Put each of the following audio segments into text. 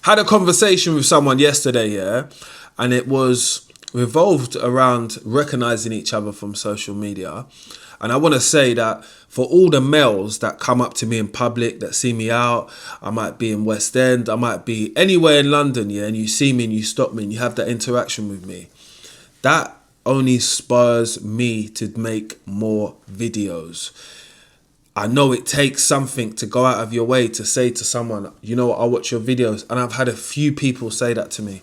had a conversation with someone yesterday, yeah, and it was revolved around recognizing each other from social media. And I want to say that for all the males that come up to me in public, that see me out, I might be in West End, I might be anywhere in London, yeah, and you see me and you stop me and you have that interaction with me, that only spurs me to make more videos. I know it takes something to go out of your way to say to someone, you know what, I'll watch your videos. And I've had a few people say that to me.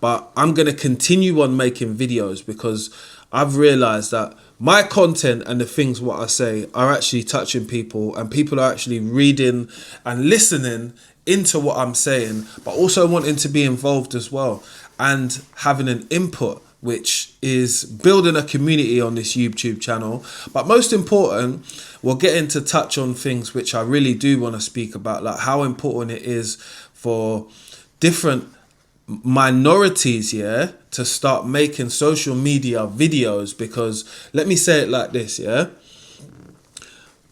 But I'm going to continue on making videos because I've realized that my content and the things what I say are actually touching people, and people are actually reading and listening into what I'm saying, but also wanting to be involved as well and having an input, which is building a community on this YouTube channel. But most important, we'll get into touch on things which I really do want to speak about, like how important it is for different minorities, yeah, to start making social media videos. Because let me say it like this, yeah,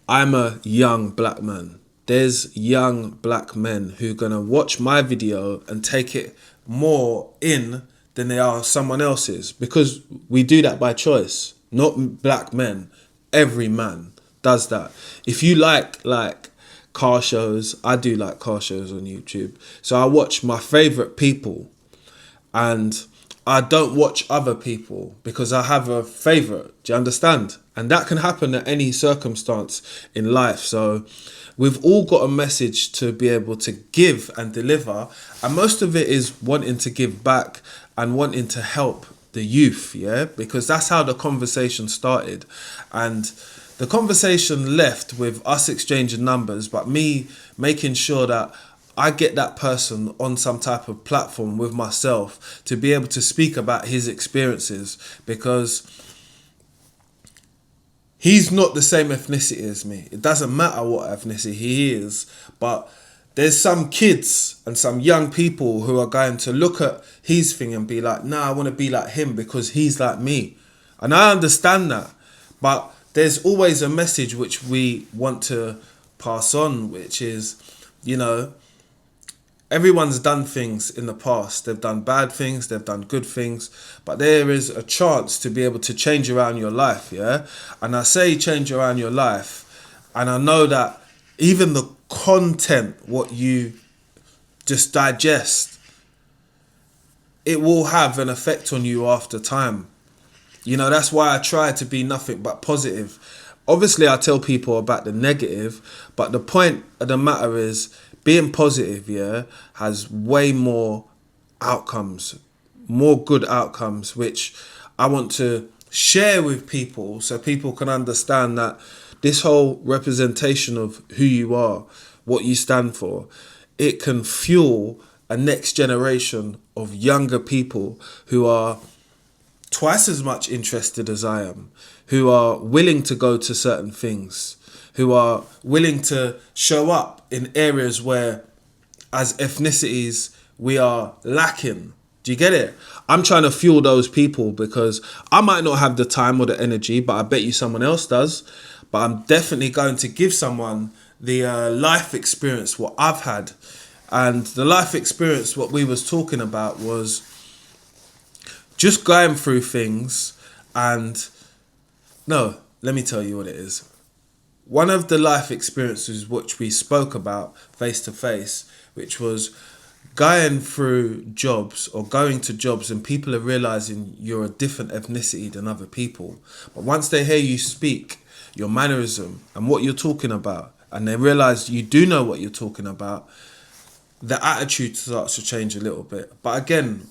I'm a young black man. There's young black men who are gonna watch my video and take it more in than they are someone else's, because we do that by choice, not black men. Every man does that. If you like car shows, I do like car shows on YouTube, so I watch my favorite people and I don't watch other people because I have a favorite. Do you understand? And that can happen at any circumstance in life. So we've all got a message to be able to give and deliver, and most of it is wanting to give back and wanting to help the youth, yeah, because that's how the conversation started. And the conversation left with us exchanging numbers, but me making sure that I get that person on some type of platform with myself to be able to speak about his experiences, because he's not the same ethnicity as me. It doesn't matter what ethnicity he is, but there's some kids and some young people who are going to look at his thing and be like, nah, I want to be like him because he's like me. And I understand that. But there's always a message which we want to pass on, which is, you know, everyone's done things in the past. They've done bad things, they've done good things, but there is a chance to be able to change around your life, yeah? And I say change around your life, and I know that even the content, what you just digest, it will have an effect on you after time. You know, that's why I try to be nothing but positive. Obviously, I tell people about the negative, but the point of the matter is being positive, yeah, has way more outcomes, more good outcomes, which I want to share with people so people can understand that this whole representation of who you are, what you stand for, it can fuel a next generation of younger people who are twice as much interested as I am, who are willing to go to certain things, who are willing to show up in areas where as ethnicities we are lacking. Do you get it? I'm trying to fuel those people because I might not have the time or the energy, but I bet you someone else does. But I'm definitely going to give someone the life experience what I've had. And the life experience what we was talking about was just going through things. And no, let me tell you what it is. One of the life experiences which we spoke about face to face, which was going through jobs or going to jobs and people are realizing you're a different ethnicity than other people. But once they hear you speak, your mannerism and what you're talking about, and they realize you do know what you're talking about, the attitude starts to change a little bit. But again,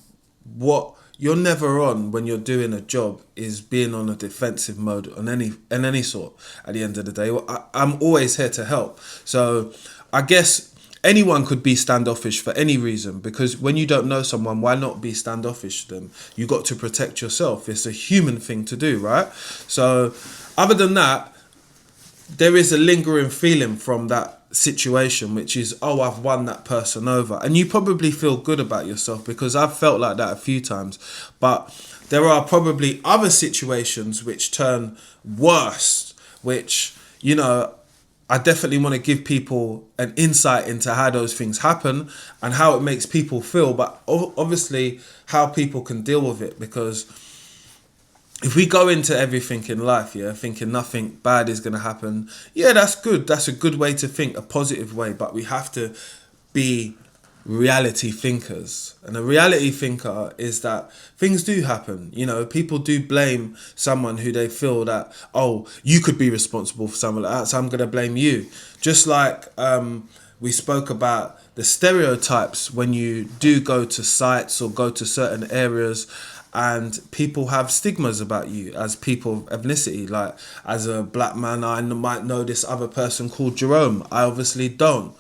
what you're never on when you're doing a job is being on a defensive mode on any sort. At the end of the day, I'm always here to help. So I guess anyone could be standoffish for any reason, because when you don't know someone, why not be standoffish to them? You got to protect yourself. It's a human thing to do, right? So other than that, there is a lingering feeling from that situation, which is, oh, I've won that person over. And you probably feel good about yourself, because I've felt like that a few times. But there are probably other situations which turn worse, which, you know, I definitely want to give people an insight into how those things happen and how it makes people feel, but obviously how people can deal with it. Because if we go into everything in life, yeah, thinking nothing bad is going to happen, yeah, that's good. That's a good way to think, a positive way. But we have to be reality thinkers. And a reality thinker is that things do happen. You know, people do blame someone who they feel that, oh, you could be responsible for something like that, so I'm going to blame you. Just like we spoke about the stereotypes when you do go to sites or go to certain areas, and people have stigmas about you as people of ethnicity. Like, as a black man, I might know this other person called Jerome. I obviously don't.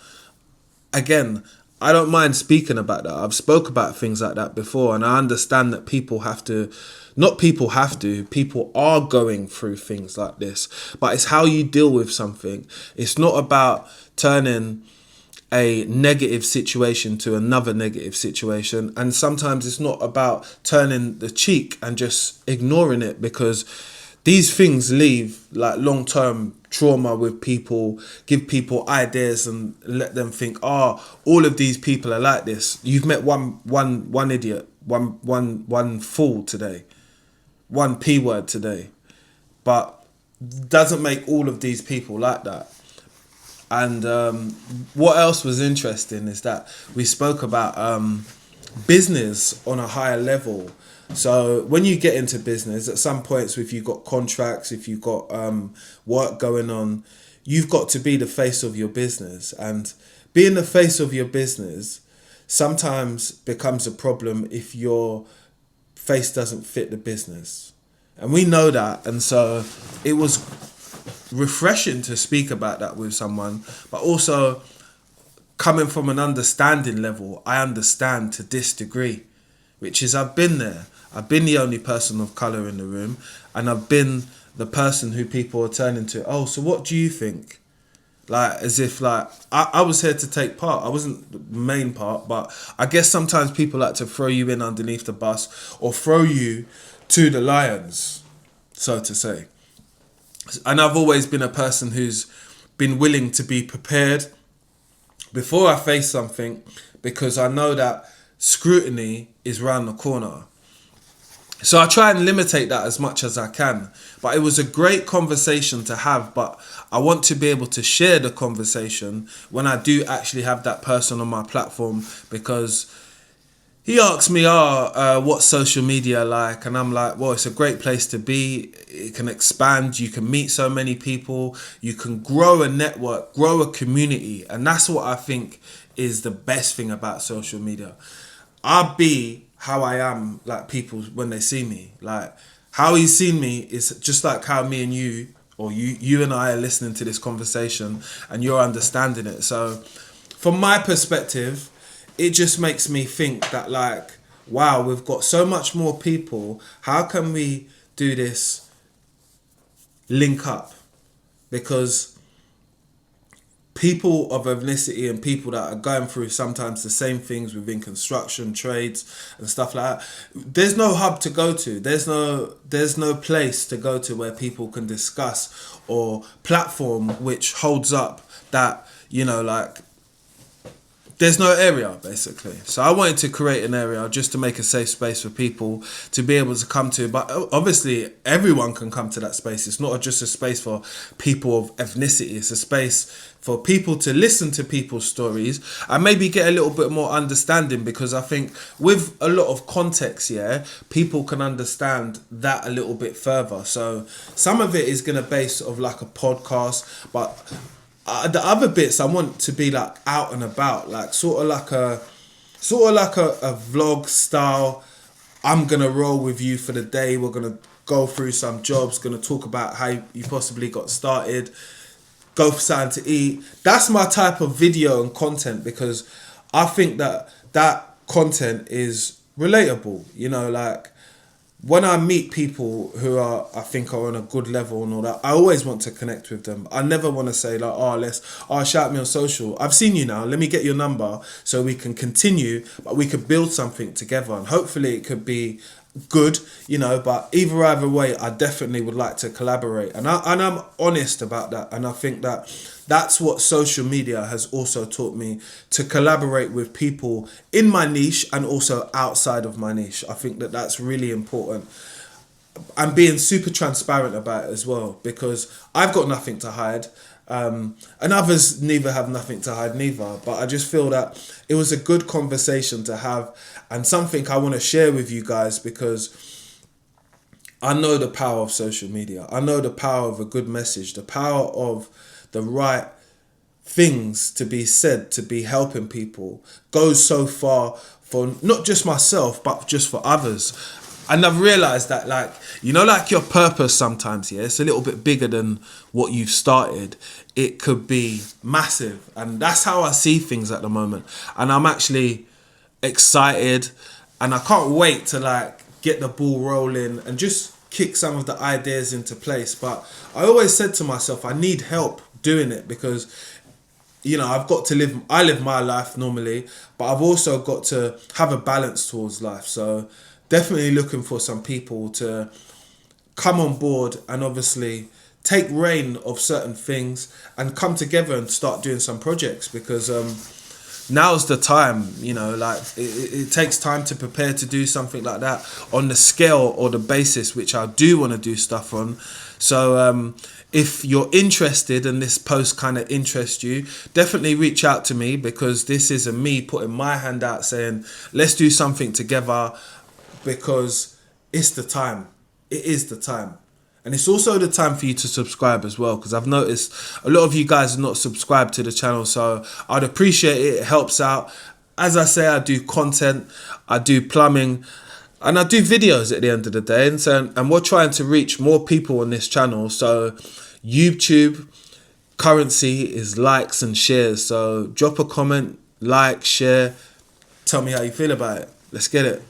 Again, I don't mind speaking about that. I've spoke about things like that before, and I understand that people people are going through things like this, but it's how you deal with something. It's not about turning a negative situation to another negative situation, and sometimes it's not about turning the cheek and just ignoring it, because these things leave like long-term trauma with people, give people ideas and let them think, oh, all of these people are like this. You've met one idiot, one fool today, one P word today, but doesn't make all of these people like that. And what else was interesting is that we spoke about business on a higher level. So when you get into business, at some points, if you've got contracts, if you've got work going on, you've got to be the face of your business. And being the face of your business sometimes becomes a problem if your face doesn't fit the business. And we know that. And so it was refreshing to speak about that with someone, but also coming from an understanding level. I understand to this degree, which is I've been there. I've been the only person of colour in the room, and I've been the person who people are turning to. Oh, so what do you think? Like, as if like I was here to take part. I wasn't the main part, but I guess sometimes people like to throw you in underneath the bus or throw you to the lions, so to say. And I've always been a person who's been willing to be prepared before I face something, because I know that scrutiny is round the corner. So I try and limitate that as much as I can. But it was a great conversation to have, but I want to be able to share the conversation when I do actually have that person on my platform, because he asked me, what's social media like? And I'm like, well, it's a great place to be. It can expand. You can meet so many people. You can grow a network, grow a community. And that's what I think is the best thing about social media. I'll be how I am, like people, when they see me. Like, how he's seen me is just like how me and you, or you and I are listening to this conversation and you're understanding it. So from my perspective, it just makes me think that, like, wow, we've got so much more people. How can we do this link up? Because people of ethnicity and people that are going through sometimes the same things within construction, trades and stuff like that, there's no hub to go to. There's no place to go to where people can discuss, or platform which holds up that, you know, like, there's no area, basically. So I wanted to create an area just to make a safe space for people to be able to come to. But obviously, everyone can come to that space. It's not just a space for people of ethnicity. It's a space for people to listen to people's stories and maybe get a little bit more understanding, because I think with a lot of context, yeah, people can understand that a little bit further. So some of it is going to base sort of like a podcast, but the other bits I want to be like out and about, like sort of like a vlog style. I'm gonna roll with you for the day. We're gonna go through some jobs, gonna talk about how you possibly got started, go for something to eat. That's my type of video and content, because I think that content is relatable. You know, like, when I meet people who I think are on a good level and all that, I always want to connect with them. I never want to say like, shout me on social. I've seen you now. Let me get your number so we can continue, but we could build something together. And hopefully it could be good, you know, but either way, I definitely would like to collaborate, and I'm honest about that, and I think that that's what social media has also taught me, to collaborate with people in my niche and also outside of my niche. I think that that's really important, and being super transparent about it as well, because I've got nothing to hide. And others neither have nothing to hide neither, but I just feel that it was a good conversation to have, and something I want to share with you guys, because I know the power of social media. I know the power of a good message, the power of the right things to be said, to be helping people, goes so far for not just myself, but just for others. And I've realised that, like, you know, like your purpose sometimes, yeah, it's a little bit bigger than what you've started. It could be massive. And that's how I see things at the moment. And I'm actually excited, and I can't wait to, like, get the ball rolling and just kick some of the ideas into place. But I always said to myself, I need help doing it, because, you know, I live my life normally, but I've also got to have a balance towards life. So definitely looking for some people to come on board and obviously take reign of certain things and come together and start doing some projects, because now's the time, you know, like it takes time to prepare to do something like that on the scale or the basis which I do want to do stuff on. So if you're interested and this post kind of interests you, definitely reach out to me, because this is me putting my hand out saying, let's do something together, because it's the time. It is the time. And it's also the time for you to subscribe as well, because I've noticed a lot of you guys are not subscribed to the channel, so I'd appreciate it. It helps out. As I say, I do content, I do plumbing, and I do videos at the end of the day. And we're trying to reach more people on this channel. So YouTube currency is likes and shares. So drop a comment, like, share, tell me how you feel about it. Let's get it.